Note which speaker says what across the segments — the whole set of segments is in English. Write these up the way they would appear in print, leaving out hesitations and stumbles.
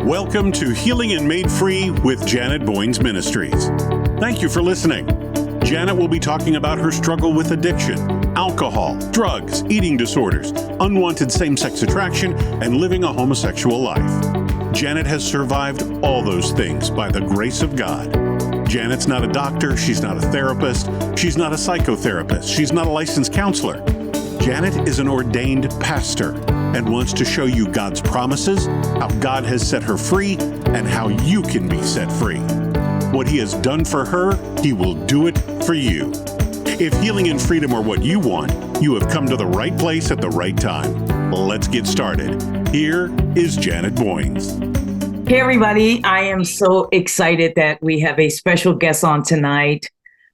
Speaker 1: Welcome to Healing and Made Free with Janet Boynes Ministries. Thank you for listening. Janet will be talking about her struggle with addiction, alcohol, drugs, eating disorders, unwanted same-sex attraction, and living a homosexual life. Janet has survived all those things by the grace of God. Janet's not a doctor, she's not a therapist, she's not a psychotherapist, she's not a licensed counselor. Janet is an ordained pastor and wants to show you God's promises, how God has set her free, and how you can be set free. What He has done for her, He will do it for you. If healing and freedom are what you want, you have come to the right place at the right time. Let's get started. Here is Janet Boynes.
Speaker 2: Hey, everybody. I am so excited that we have a special guest on tonight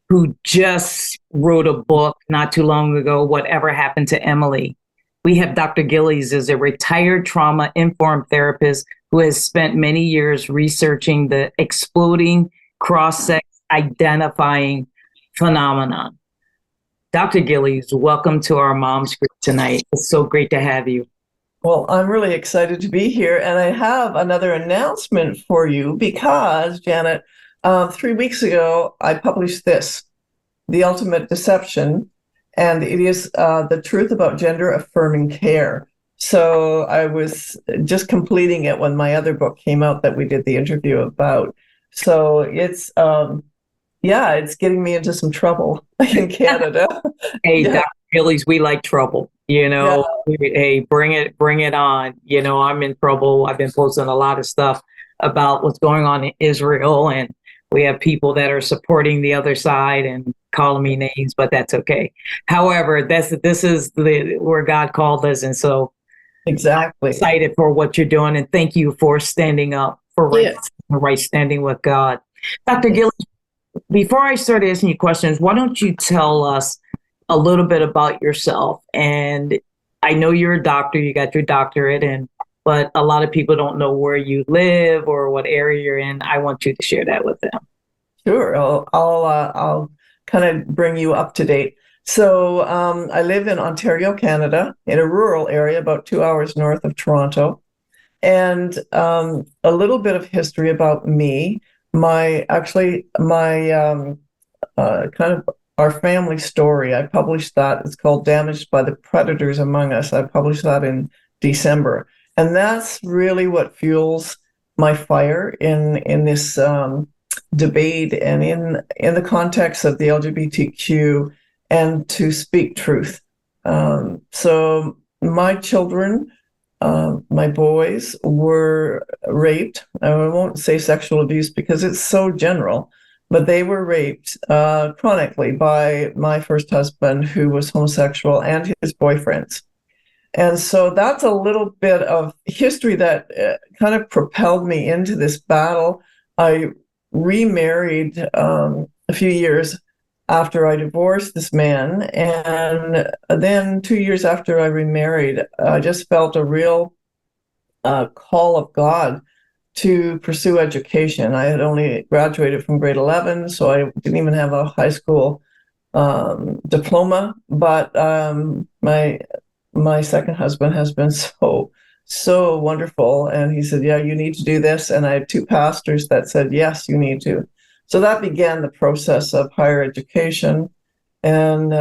Speaker 2: who just wrote a book not too long ago, Whatever Happened to Emily. We have Dr. Gillies is a retired trauma-informed therapist who has spent many years researching the exploding cross-sex identifying phenomenon. Dr. Gillies, welcome to our Mom's Group tonight. It's so great to have you.
Speaker 3: Well, I'm really excited to be here, and I have another announcement for you because, Janet, 3 weeks ago, I published this, The Ultimate Deception, and it is the truth about gender-affirming care. So I was just completing it when my other book came out that we did the interview about. So it's, it's getting me into some trouble in Canada.
Speaker 2: Hey, yeah. Dr. Gillies, we like trouble. Hey, bring it on. I'm in trouble. I've been posting a lot of stuff about what's going on in Israel, and we have people that are supporting the other side and calling me names, but that's okay. However, this is where God called us, and so
Speaker 3: exactly
Speaker 2: I'm excited for what you're doing, and thank you for standing up for right standing with God. Dr. Gillies, before I start asking you questions, why don't you tell us a little bit about yourself? And I know you're a doctor, you got your doctorate, but a lot of people don't know where you live or what area you're in. I want you to share that with them.
Speaker 3: Sure, I'll kind of bring you up to date. So I live in Ontario, Canada, in a rural area about 2 hours north of Toronto. And a little bit of history about me. Our family story, I published that. It's called Damaged by the Predators Among Us. I published that in December. And that's really what fuels my fire in this debate and in the context of the LGBTQ and to speak truth. So my children, my boys were raped. I won't say sexual abuse because it's so general, but they were raped chronically by my first husband, who was homosexual, and his boyfriends. And so that's a little bit of history that kind of propelled me into this battle. I remarried a few years after I divorced this man. And then 2 years after I remarried, I just felt a real call of God to pursue education. I had only graduated from grade 11, so I didn't even have a high school diploma. But my second husband has been so wonderful. And he said, yeah, you need to do this. And I had two pastors that said, yes, you need to. So that began the process of higher education. And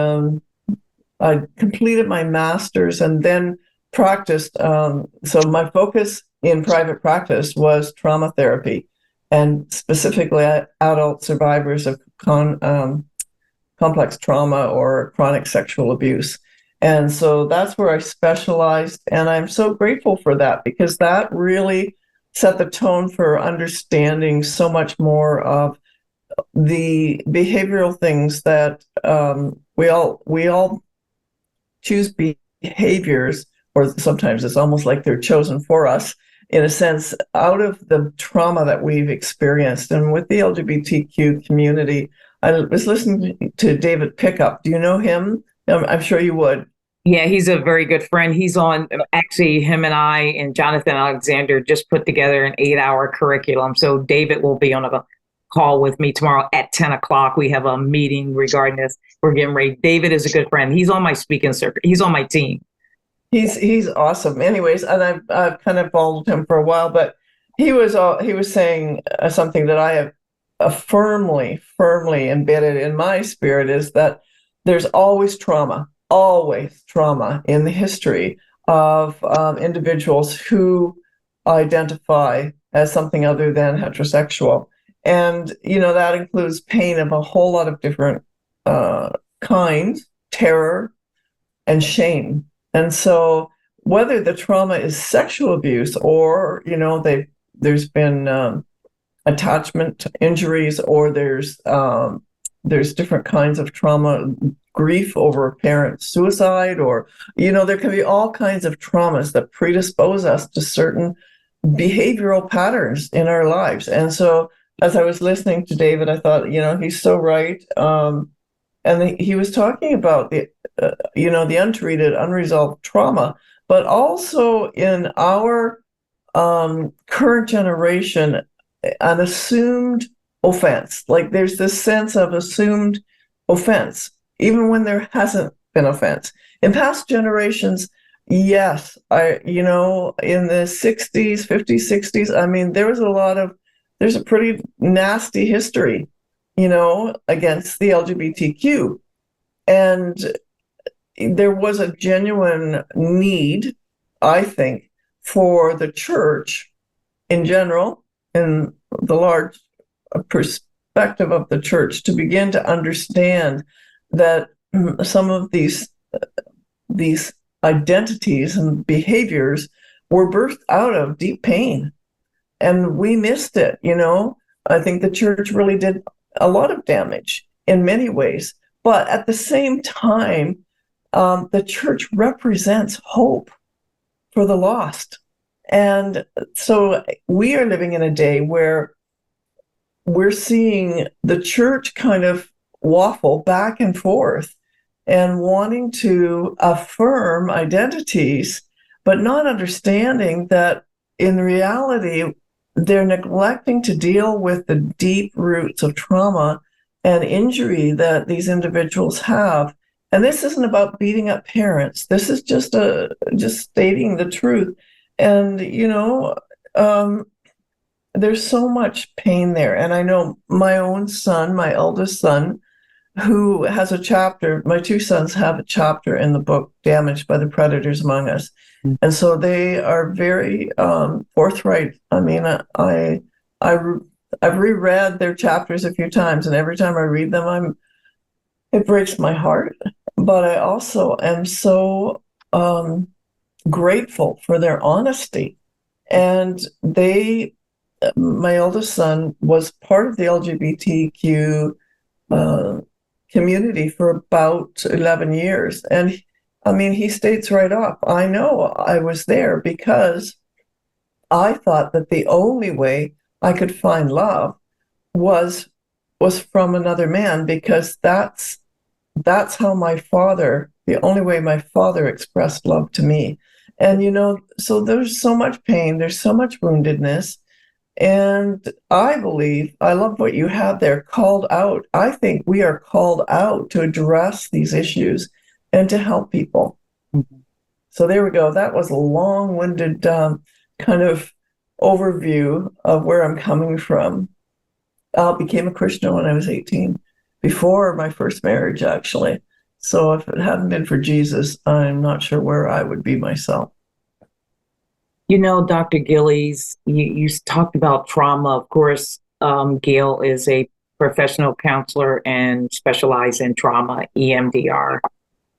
Speaker 3: I completed my master's and then practiced. So my focus in private practice was trauma therapy, and specifically adult survivors of complex trauma or chronic sexual abuse. And so that's where I specialized, and I'm so grateful for that because that really set the tone for understanding so much more of the behavioral things that we all choose behaviors, or sometimes it's almost like they're chosen for us, in a sense, out of the trauma that we've experienced. And with the LGBTQ community, I was listening to David Pickup. Do you know him? I'm sure you would.
Speaker 2: Yeah, he's a very good friend. He's on, actually, him and I and Jonathan Alexander just put together an 8-hour curriculum. So David will be on a call with me tomorrow at 10 o'clock. We have a meeting regarding this. We're getting ready. David is a good friend. He's on my speaking circuit. He's on my team.
Speaker 3: He's awesome. Anyways, and I've kind of followed him for a while, but he was saying something that I have firmly embedded in my spirit, is that there's always trauma in the history of individuals who identify as something other than heterosexual. And, that includes pain of a whole lot of different kinds, terror and shame. And so whether the trauma is sexual abuse or, there's been attachment injuries, or there's different kinds of trauma, grief over a parent's suicide, or, there can be all kinds of traumas that predispose us to certain behavioral patterns in our lives. And so as I was listening to David, I thought, he's so right. And he was talking about the untreated, unresolved trauma, but also in our current generation, an assumed offense. Like there's this sense of assumed offense, even when there hasn't been offense. In past generations, yes, in the 60s, 50s, 60s, I mean, there's a pretty nasty history, against the LGBTQ. And there was a genuine need, I think, for the church in general, in the large perspective of the church, to begin to understand that some of these identities and behaviors were birthed out of deep pain. And we missed it, I think the church really did a lot of damage in many ways. But at the same time, the church represents hope for the lost. And so we are living in a day where we're seeing the church kind of waffle back and forth and wanting to affirm identities, but not understanding that in reality, they're neglecting to deal with the deep roots of trauma and injury that these individuals have. And this isn't about beating up parents. This is just stating the truth. And, there's so much pain there. And I know my own son, my eldest son, who has a chapter, my two sons have a chapter in the book, Damaged by the Predators Among Us. And so they are very forthright. I mean, I've reread their chapters a few times, and every time I read them, it breaks my heart. But I also am so grateful for their honesty. And my oldest son was part of the LGBTQ community for about 11 years. And I mean, he states right off, I know I was there because I thought that the only way I could find love was from another man, because that's how the only way my father expressed love to me. And, so there's so much pain, there's so much woundedness. And I love what you have there, called out. I think we are called out to address these issues and to help people. Mm-hmm. So there we go. That was a long-winded kind of overview of where I'm coming from. I became a Christian when I was 18, before my first marriage, actually. So if it hadn't been for Jesus, I'm not sure where I would be myself.
Speaker 2: Dr. Gillies, you talked about trauma. Of course, Gail is a professional counselor and specializes in trauma, EMDR.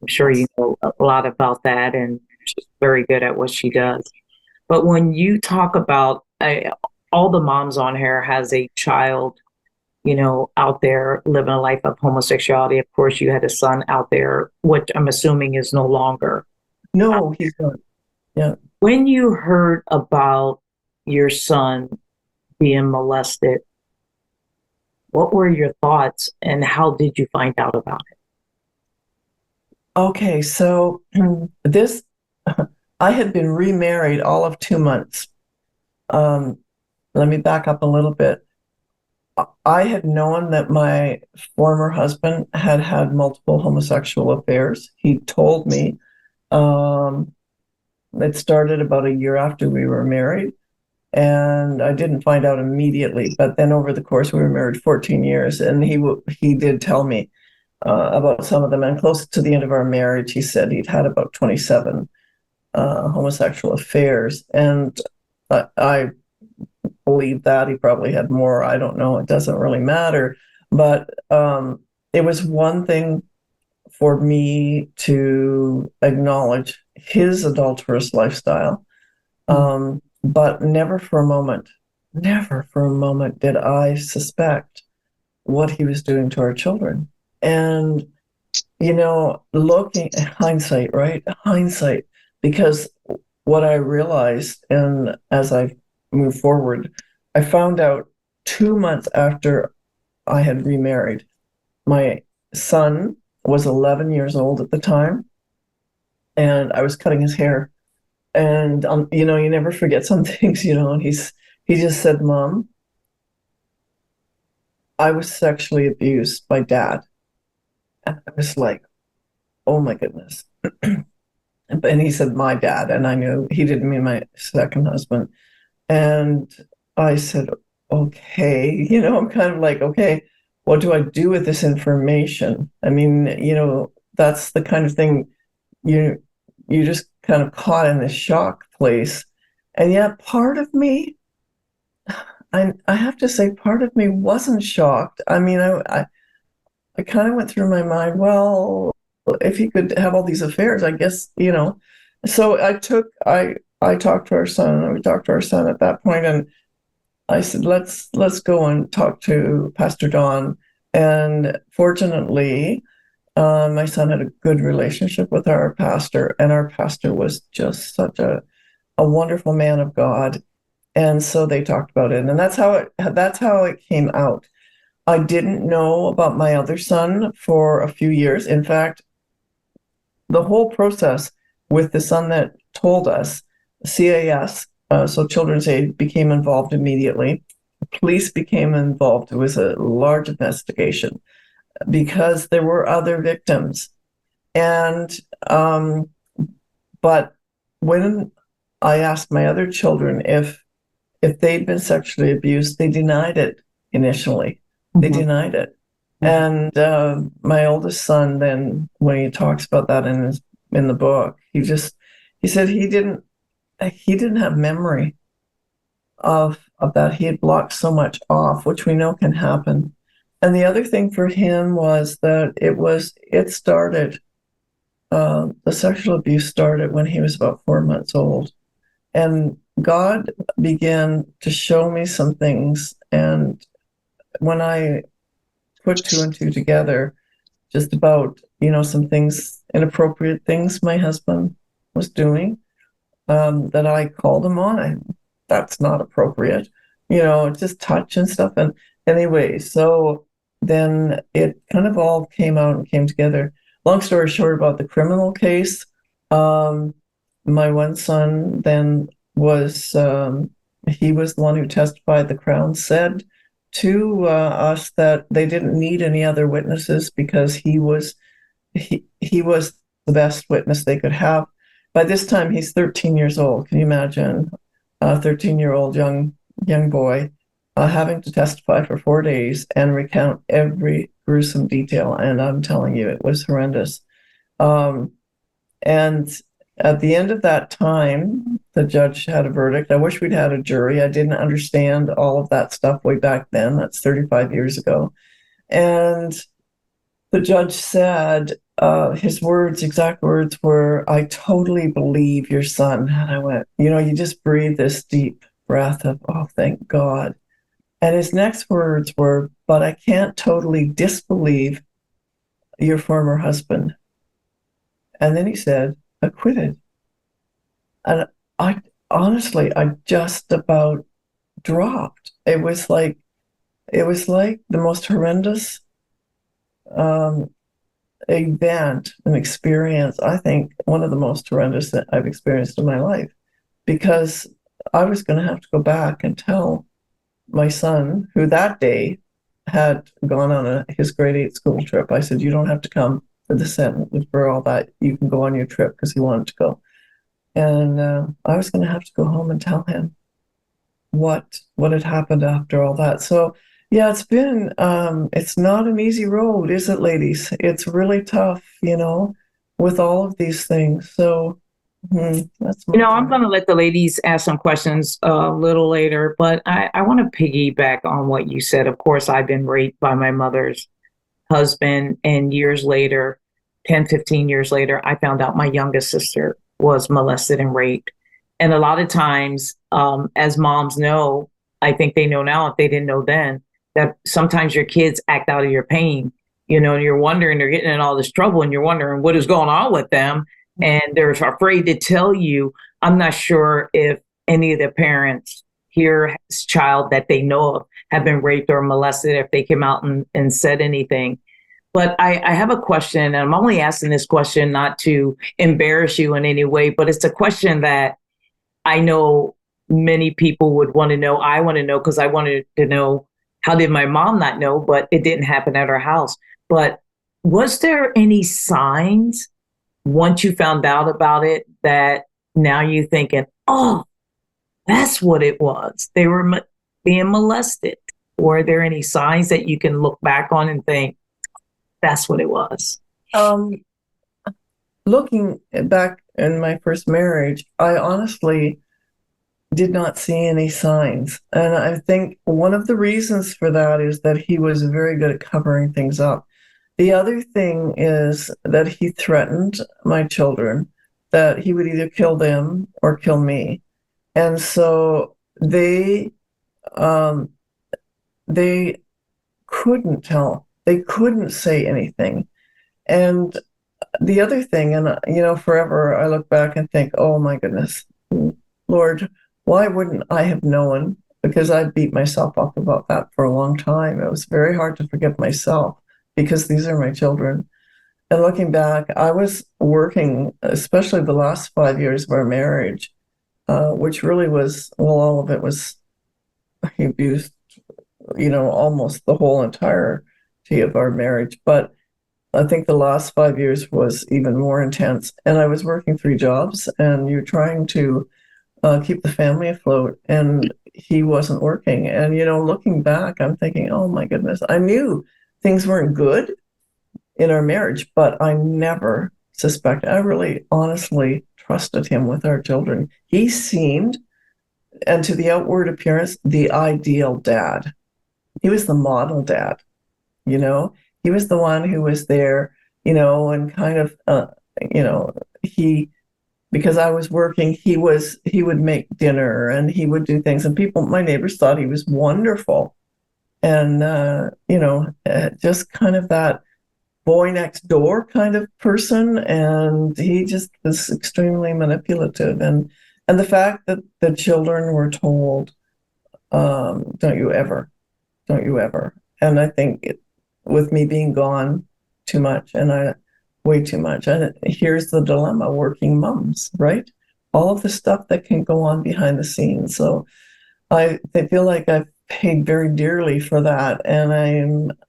Speaker 2: I'm sure you know a lot about that, and she's very good at what she does. But when you talk about all the moms on here has a child, out there living a life of homosexuality. Of course, you had a son out there, which I'm assuming is no longer.
Speaker 3: No, he's not. Yeah.
Speaker 2: When you heard about your son being molested, what were your thoughts and how did you find out about it?
Speaker 3: Okay, so I had been remarried all of 2 months. Let me back up a little bit. I had known that my former husband had had multiple homosexual affairs. He told me. It started about a year after we were married. And I didn't find out immediately, but then over the course, we were married 14 years, and he did tell me about some of them. And close to the end of our marriage, he said he'd had about 27 homosexual affairs, and I believe that he probably had more. I don't know. It doesn't really matter. But it was one thing for me to acknowledge his adulterous lifestyle. But never for a moment did I suspect what he was doing to our children. And, looking at hindsight, right? Hindsight, because what I realized, and as I moved forward, I found out 2 months after I had remarried. My son was 11 years old at the time, and I was cutting his hair. And you never forget some things, and he just said, "Mom, I was sexually abused by Dad." And I was like, "Oh my goodness." And he said, "My dad," and I knew he didn't mean my second husband. And I said, "Okay," I'm kind of like, "Okay, what do I do with this information?" I mean, that's the kind of thing you just kind of caught in this shock place. And yet part of me, I have to say, part of me wasn't shocked. I mean, I kind of went through my mind, well, if he could have all these affairs, I guess, So I talked to our son, and we talked to our son at that point, and I said, let's go and talk to Pastor Don. And fortunately, my son had a good relationship with our pastor, and our pastor was just such a wonderful man of God. And so they talked about it, and that's how it came out. I didn't know about my other son for a few years. In fact, the whole process with the son that told us, CAS, so Children's Aid, became involved immediately. Police became involved. It was a large investigation because there were other victims. And but when I asked my other children if they'd been sexually abused, they denied it initially. They denied it. And my oldest son, then, when he talks about that in the book, he said he didn't have memory of that. He had blocked so much off, which we know can happen. And the other thing for him was that the sexual abuse started when he was about 4 months old. And God began to show me some things. And when I put two and two together, just about, some things, inappropriate things my husband was doing, that I called him on. That's not appropriate, just touch and stuff. And anyway, so then it kind of all came out and came together. Long story short about the criminal case, my one son then was, he was the one who testified. The Crown said to us that they didn't need any other witnesses because he was the best witness they could have. By this time, he's 13 years old. Can you imagine a 13-year-old young boy having to testify for 4 days and recount every gruesome detail? And I'm telling you, it was horrendous. And at the end of that time, the judge had a verdict. I wish we'd had a jury. I didn't understand all of that stuff way back then. That's 35 years ago. And the judge said, his exact words were, "I totally believe your son." And I went, you just breathe this deep breath of, oh, thank God. And his next words were, "But I can't totally disbelieve your former husband." And then he said, "Acquitted." And I just about dropped. It was like the most horrendous event, an experience, I think one of the most horrendous that I've experienced in my life, because I was going to have to go back and tell my son, who that day had gone on his grade 8 school trip. I said, "You don't have to come for the sentence, for all that. You can go on your trip," because he wanted to go. And I was going to have to go home and tell him. what had happened after all that. So yeah, it's not an easy road, is it, ladies? It's really tough, with all of these things. So that's my
Speaker 2: I'm
Speaker 3: point.
Speaker 2: going to let the ladies ask some questions a little later, but I want to piggyback on what you said. Of course, I've been raped by my mother's husband, and years later, 10, 15 years later, I found out my youngest sister was molested and raped. And a lot of times, as moms know, I think they know now, if they didn't know then, that sometimes your kids act out of your pain, and you're wondering, they're getting in all this trouble and you're wondering what is going on with them. And they're afraid to tell you. I'm not sure if any of the parents here, child that they know of, have been raped or molested, if they came out and said anything. But I have a question, and I'm only asking this question not to embarrass you in any way, but it's a question that I know many people would want to know. I want to know because I wanted to know, how did my mom not know, but it didn't happen at her house. But was there any signs once you found out about it that now you're thinking, oh, that's what it was? They were being molested. Were there any signs that you can look back on and think, that's what it was?
Speaker 3: Um, Looking back in my first marriage, I honestly did not see any signs. And I think one of the reasons for that is that he was very good at covering things up. The other thing is that he threatened my children that he would either kill them or kill me. And so um, they couldn't tell. They couldn't say anything. And the other thing, and forever I look back and think, oh my goodness, Lord, why wouldn't I have known? Because I beat myself up about that for a long time. It was very hard to forgive myself because these are my children. And looking back, I was working, especially the last 5 years of our marriage, which really was, well, all of it was, he abused, almost the whole entirety of our marriage. But I think the last 5 years was even more intense. And I was working 3 jobs, and you're trying to keep the family afloat, and he wasn't working. And, looking back, I'm thinking, oh my goodness, I knew things weren't good in our marriage, but I never suspected. I really honestly trusted him with our children. He seemed, and to the outward appearance, the ideal dad. He was the model dad, he was the one who was there, and kind of, because I was working, he would make dinner and he would do things, and my neighbors thought he was wonderful. And, just kind of that boy next door kind of person. And he just was extremely manipulative. And the fact that the children were told, don't you ever. And I think with me being gone too much, way too much. And here's the dilemma, working moms, right? All of the stuff that can go on behind the scenes. So I feel like I've paid very dearly for that, and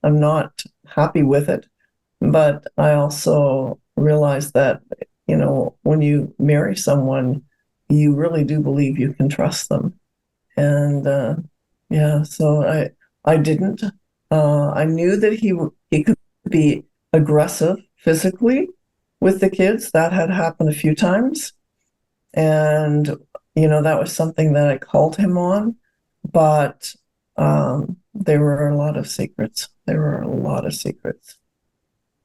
Speaker 3: I'm not happy with it. But I also realize that, when you marry someone, you really do believe you can trust them. And so I didn't. I knew that he could be aggressive physically with the kids. That had happened a few times. And, that was something that I called him on. But there were a lot of secrets.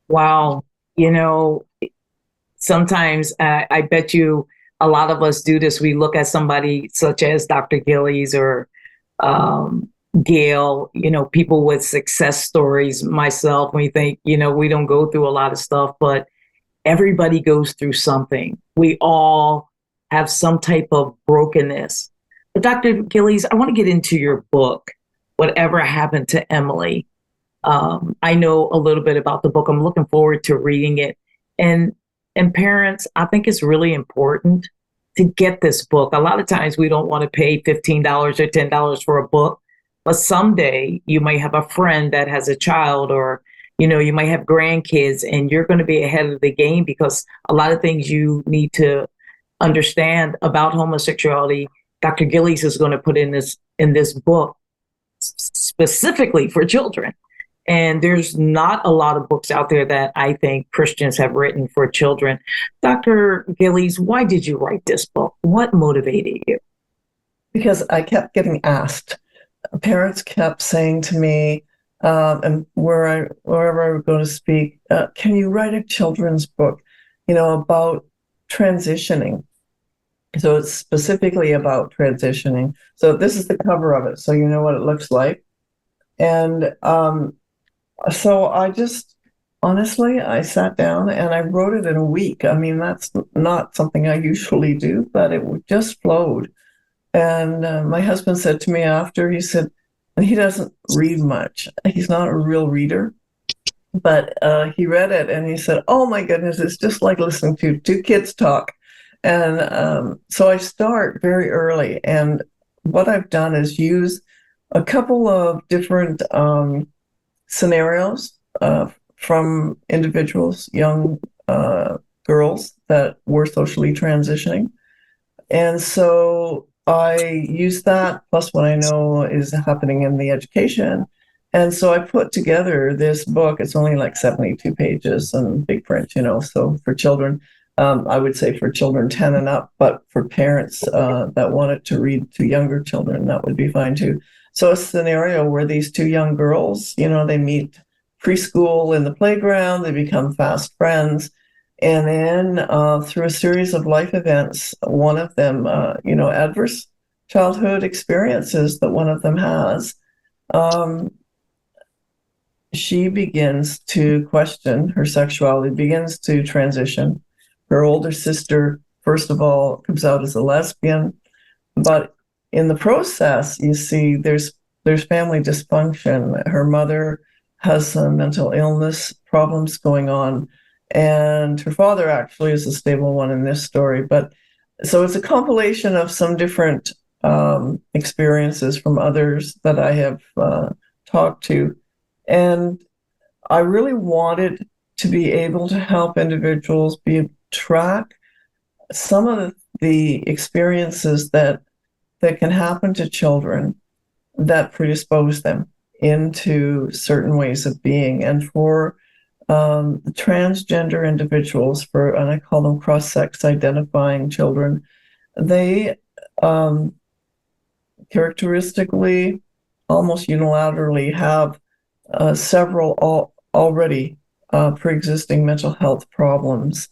Speaker 2: Wow. Sometimes I bet you a lot of us do this. We look at somebody such as Dr. Gillies or Gail, people with success stories, myself, we think, we don't go through a lot of stuff, but everybody goes through something. We all have some type of brokenness. But Dr. Gillies, I want to get into your book, Whatever Happened to Emily. I know a little bit about the book. I'm looking forward to reading it. And parents, I think it's really important to get this book. A lot of times we don't want to pay $15 or $10 for a book, but someday you might have a friend that has a child, or, you might have grandkids, and you're going to be ahead of the game because a lot of things you need to understand about homosexuality Dr. Gillies is going to put in this book specifically for children. And there's not a lot of books out there that I think Christians have written for children. Dr. Gillies, why did you write this book? What motivated you?
Speaker 3: Because I kept getting asked. Parents kept saying to me, and wherever I would go to speak, can you write a children's book, about transitioning? So it's specifically about transitioning. So this is the cover of it, so you know what it looks like. And so I just, honestly, I sat down and I wrote it in a week. I mean, that's not something I usually do, but it just flowed. And my husband said to me after, he said, and he doesn't read much. He's not a real reader, but he read it and he said, oh my goodness, it's just like listening to two kids talk. And so I start very early. And what I've done is use a couple of different scenarios from individuals, young girls that were socially transitioning. And so I use that plus what I know is happening in the education. And so I put together this book. It's only like 72 pages and big print, so for children, I would say for children 10 and up, but for parents that wanted to read to younger children, that would be fine too. So a scenario where these two young girls, they meet preschool in the playground, they become fast friends. And then through a series of life events, one of them, adverse childhood experiences that one of them has, she begins to question her sexuality, begins to transition. Her older sister, first of all, comes out as a lesbian. But in the process, you see, there's family dysfunction. Her mother has some mental illness problems going on. And her father actually is a stable one in this story. But so it's a compilation of some different experiences from others that I have talked to. And I really wanted to be able to help individuals track some of the experiences that can happen to children that predispose them into certain ways of being. And for transgender individuals, and I call them cross-sex identifying children, they characteristically, almost unilaterally, have several already pre-existing mental health problems.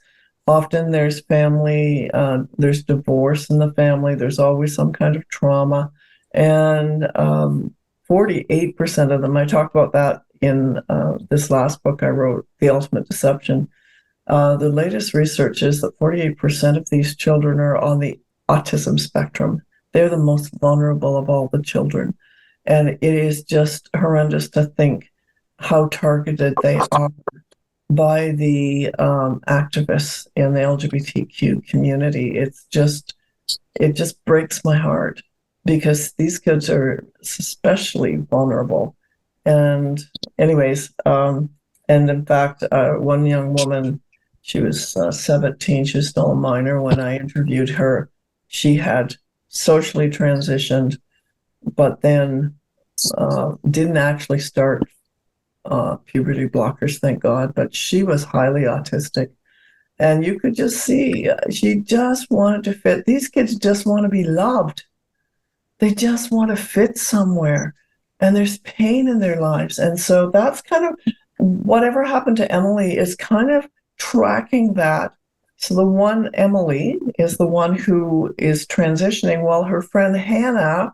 Speaker 3: Often there's there's divorce in the family, there's always some kind of trauma, and 48% of them, I talked about that in this last book I wrote, The Ultimate Deception. The latest research is that 48% of these children are on the autism spectrum. They're the most vulnerable of all the children. And it is just horrendous to think how targeted they are by the activists in the LGBTQ community. It just breaks my heart because these kids are especially vulnerable. And anyways, and in fact, one young woman, she was 17, she was still a minor when I interviewed her. She had socially transitioned, but then didn't actually start puberty blockers, thank God, but she was highly autistic. And you could just see, she just wanted to fit. These kids just want to be loved. They just want to fit somewhere. And there's pain in their lives. And so that's kind of whatever happened to Emily is kind of tracking that. So the one, Emily, is the one who is transitioning, while her friend Hannah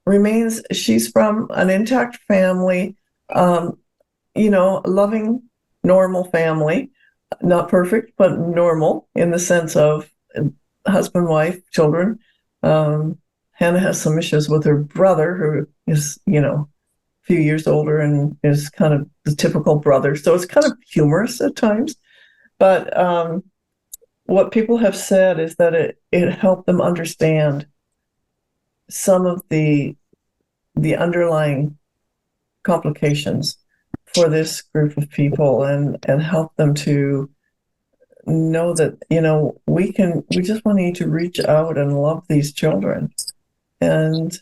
Speaker 3: remains, she's from an intact family, loving, normal family, not perfect, but normal in the sense of husband, wife, children. Hannah has some issues with her brother, who is, a few years older and is kind of the typical brother. So it's kind of humorous at times. But what people have said is that it helped them understand some of the underlying complications for this group of people and help them to know that, we just want to reach out and love these children. and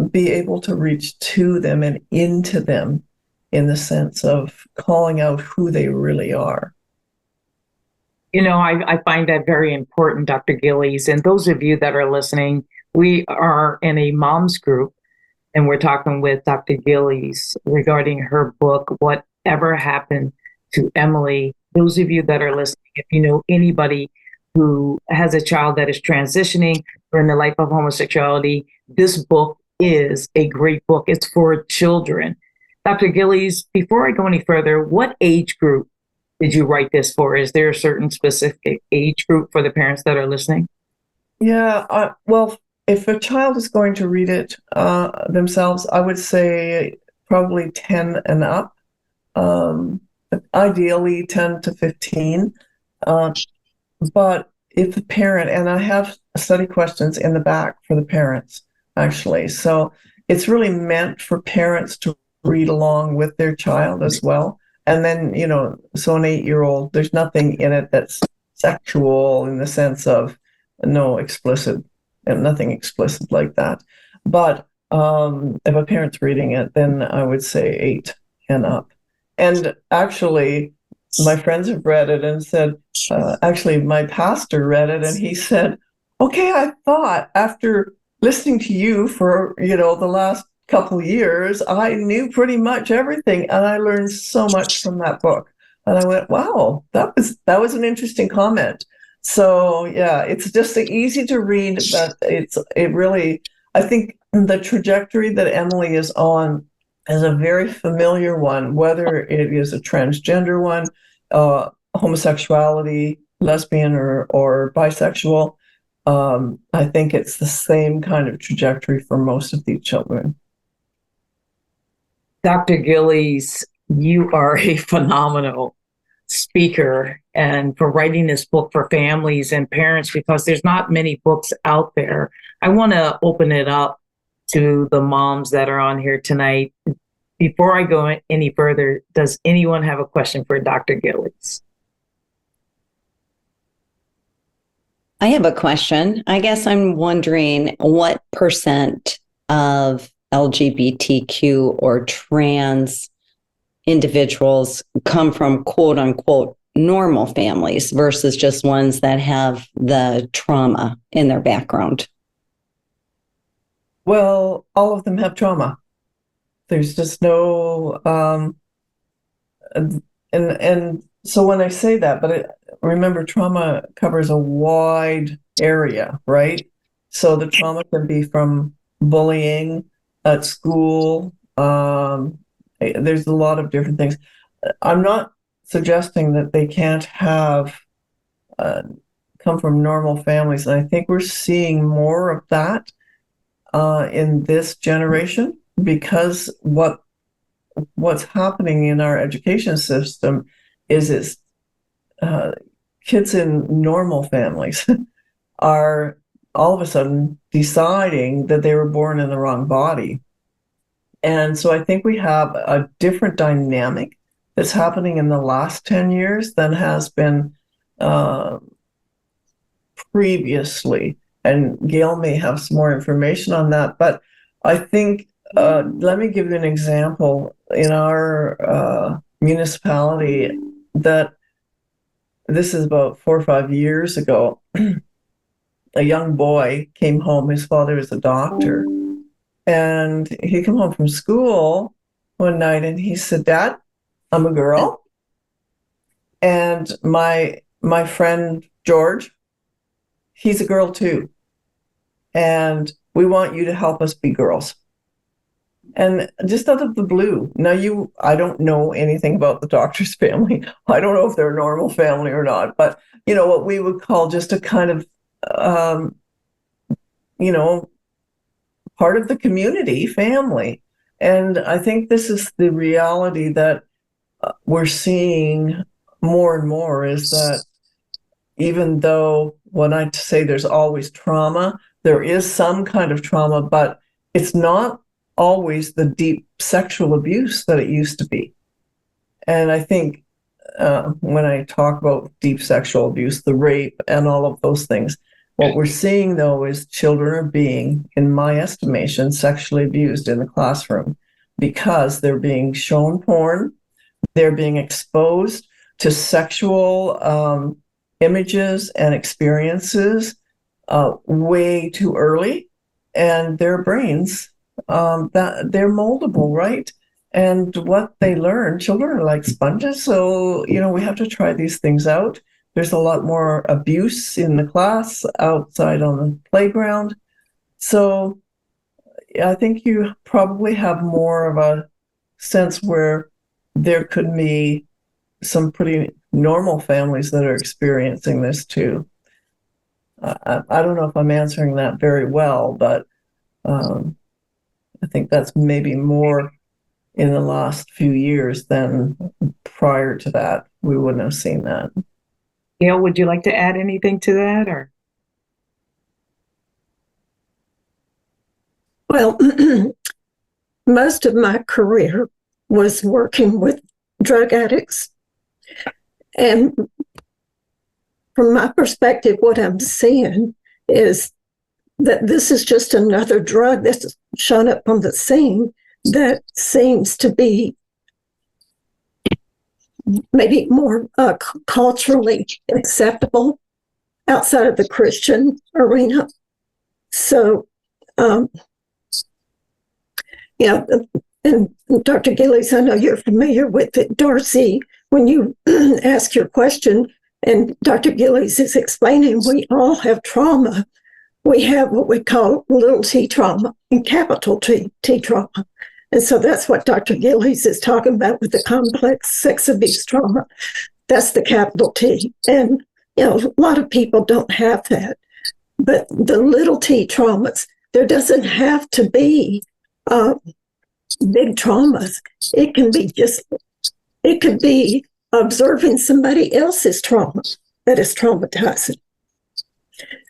Speaker 3: be able to reach to them and into them in the sense of calling out who they really are.
Speaker 2: I find that very important, Dr. Gillies. And those of you that are listening, we are in a mom's group, and we're talking with Dr. Gillies regarding her book, Whatever Happened to Emily. Those of you that are listening, if you know anybody who has a child that is transitioning or in the life of homosexuality, this book is a great book. It's for children. Dr. Gillies, before I go any further, what age group did you write this for? Is there a certain specific age group for the parents that are listening?
Speaker 3: Yeah, well, if a child is going to read it themselves, I would say probably 10 and up, ideally 10 to 15. But if the parent, and I have study questions in the back for the parents, actually. So it's really meant for parents to read along with their child as well. And then, so an 8-year-old, there's nothing in it that's sexual in the sense of no explicit, and nothing explicit like that. But if a parent's reading it, then I would say 8 and up. And actually, my friends have read it and said, actually, my pastor read it and he said, okay, I thought after listening to you for, the last couple of years, I knew pretty much everything. And I learned so much from that book. And I went, wow, that was an interesting comment. So yeah, it's just easy to read, but it really, I think the trajectory that Emily is on is a very familiar one, whether it is a transgender one, homosexuality, lesbian or bisexual. I think it's the same kind of trajectory for most of these children.
Speaker 2: Dr. Gillies, you are a phenomenal speaker and for writing this book for families and parents, because there's not many books out there. I want to open it up to the moms that are on here tonight. Before I go any further, does anyone have a question for Dr. Gillies?
Speaker 4: I have a question. I guess I'm wondering what percent of LGBTQ or trans individuals come from quote unquote normal families versus just ones that have the trauma in their background?
Speaker 3: Well, all of them have trauma. There's just no, and so when I say that, but remember, trauma covers a wide area, right? So the trauma can be from bullying at school. There's a lot of different things. I'm not suggesting that they can't have come from normal families. And I think we're seeing more of that in this generation, because what's happening in our education system is kids in normal families are all of a sudden deciding that they were born in the wrong body. And so I think we have a different dynamic that's happening in the last 10 years than has been previously. And Gail may have some more information on that. But I think, let me give you an example. In our municipality, that this is about 4 or 5 years ago, a young boy came home. His father is a doctor. And he came home from school one night and he said, "Dad, I'm a girl. And my friend George, he's a girl too. And we want you to help us be girls." And just out of the blue. Now I don't know anything about the doctor's family. I don't know if they're a normal family or not, but what we would call just a kind of part of the community family. And I think this is the reality that we're seeing more and more, is that even though when I say there's always trauma, there is some kind of trauma, but it's not always the deep sexual abuse that it used to be. And I think when I talk about deep sexual abuse, the rape and all of those things, What we're seeing, though, is children are being, in my estimation, sexually abused in the classroom because they're being shown porn, they're being exposed to sexual images and experiences way too early, and their brains, that they're moldable, right? And what they learn, children are like sponges. So, we have to try these things out. There's a lot more abuse in the class, outside on the playground. So I think you probably have more of a sense where there could be some pretty normal families that are experiencing this too. I don't know if I'm answering that very well, but I think that's maybe more in the last few years than prior to that. We wouldn't have seen that.
Speaker 2: Gail, would you like to add anything to that, or?
Speaker 5: Well, most of my career was working with drug addicts. And from my perspective, what I'm seeing is that this is just another drug that's shown up on the scene that seems to be maybe more culturally acceptable outside of the Christian arena. So, and Dr. Gillies, I know you're familiar with it. Darcy, when you ask your question, and Dr. Gillies is explaining, we all have trauma. We have what we call little t trauma and capital T trauma. And so that's what Dr. Gillies is talking about with the complex sex abuse trauma. That's the capital T. And, a lot of people don't have that. But the little t traumas, there doesn't have to be big traumas. It could be observing somebody else's trauma that is traumatizing.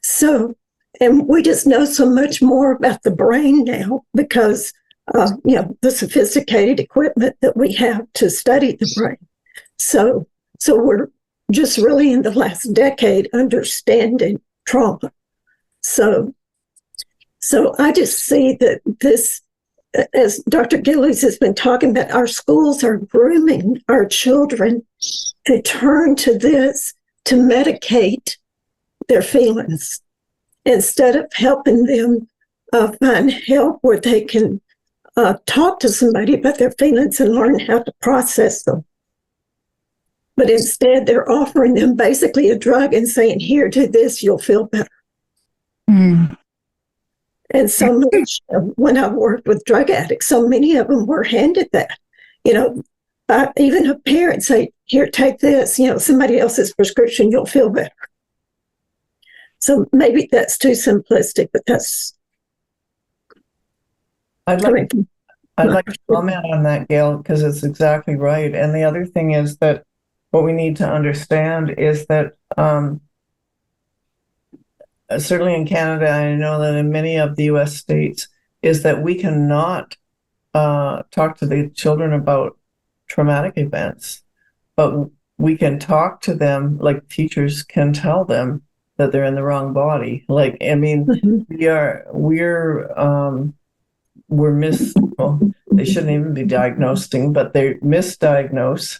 Speaker 5: So, and we just know so much more about the brain now because, the sophisticated equipment that we have to study the brain. So we're just really in the last decade understanding trauma. So I just see that this, as Dr. Gillies has been talking about, our schools are grooming our children to turn to this to medicate their feelings instead of helping them find help where they can talk to somebody about their feelings and learn how to process them. But instead, they're offering them basically a drug and saying, here, do this, you'll feel better. Mm. And so much, when I worked with drug addicts, so many of them were handed that. Even a parent say, here, take this, somebody else's prescription, you'll feel better. So maybe that's too simplistic, but that's...
Speaker 3: I'd like to comment on that, Gail, because it's exactly right. And the other thing is that what we need to understand is that certainly in Canada, I know that in many of the US states, is that we cannot talk to the children about traumatic events, but we can talk to them like teachers can tell them that they're in the wrong body. Like, I mean, they shouldn't even be diagnosing, but they misdiagnose.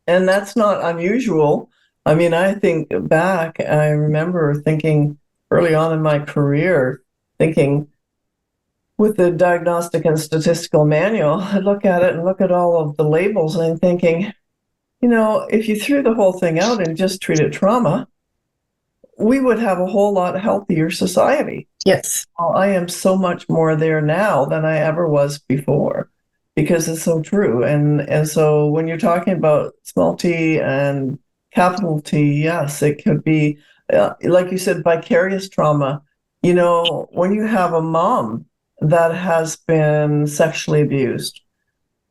Speaker 3: And that's not unusual. I mean, I think back, I remember thinking early on in my career, thinking with the Diagnostic and Statistical Manual, I look at it and look at all of the labels and I'm thinking, if you threw the whole thing out and just treated trauma, we would have a whole lot healthier society.
Speaker 5: Yes.
Speaker 3: Well, I am so much more there now than I ever was before because it's so true. And so when you're talking about small t and capital T, yes, it could be, like you said, vicarious trauma. When you have a mom that has been sexually abused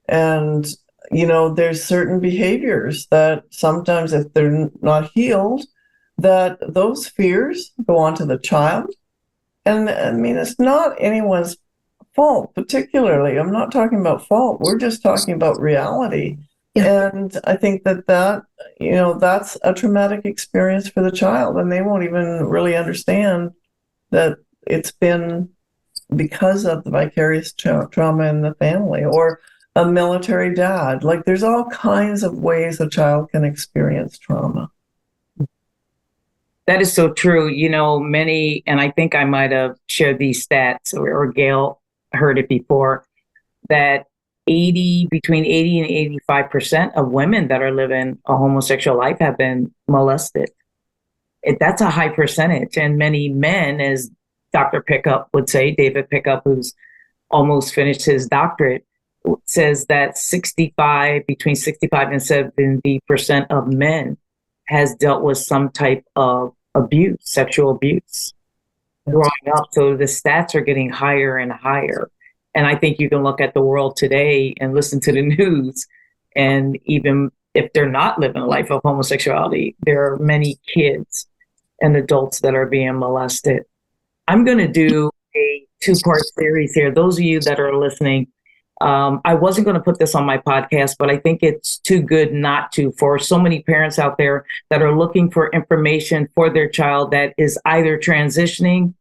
Speaker 3: and, there's certain behaviors that sometimes if they're not healed, that those fears go on to the child. And I mean, it's not anyone's fault, particularly. I'm not talking about fault. We're just talking about reality. And I think that that's a traumatic experience for the child, and they won't even really understand that it's been because of the vicarious trauma in the family, or a military dad. Like, there's all kinds of ways a child can experience trauma.
Speaker 2: That is so true. Many, and I think I might have shared these stats, or Gail heard it before, that between 80 and 85% of women that are living a homosexual life have been molested. That's a high percentage. And many men, as Dr. Pickup would say, David Pickup, who's almost finished his doctorate, says that between 65 and 70% of men has dealt with some type of abuse, sexual abuse growing up. So the stats are getting higher and higher. And I think you can look at the world today and listen to the news, and even if they're not living a life of homosexuality, there are many kids and adults that are being molested. I'm going to do a 2-part series here. Those of you that are listening, I wasn't going to put this on my podcast, but I think it's too good not to, for so many parents out there that are looking for information for their child that is either transitioning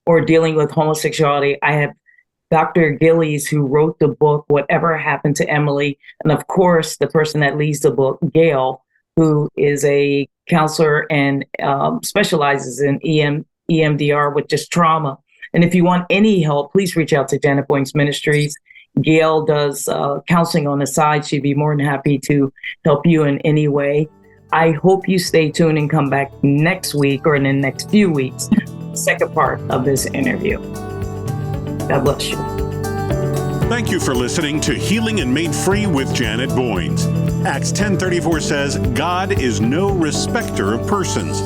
Speaker 2: or dealing with homosexuality. I have Dr. Gillies, who wrote the book, Whatever Happened to Emily. And of course, the person that leads the book, Gail, who is a counselor and specializes in EMDR, which is trauma. And if you want any help, please reach out to Janet Boynes Ministries. Gail does counseling on the side. She'd be more than happy to help you in any way. I hope you stay tuned and come back next week or in the next few weeks. Second part of this interview. God bless you.
Speaker 1: Thank you for listening to Healing and Made Free with Janet Boynes. Acts 10:34 says, God is no respecter of persons.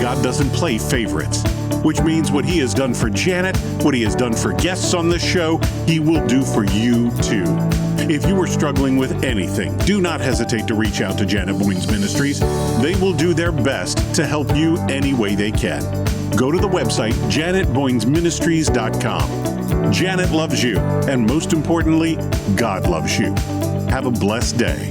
Speaker 1: God doesn't play favorites, which means what he has done for Janet, what he has done for guests on this show, he will do for you too. If you are struggling with anything, do not hesitate to reach out to Janet Boynes Ministries. They will do their best to help you any way they can. Go to the website, janetboynesministries.com. Janet loves you, and most importantly, God loves you. Have a blessed day.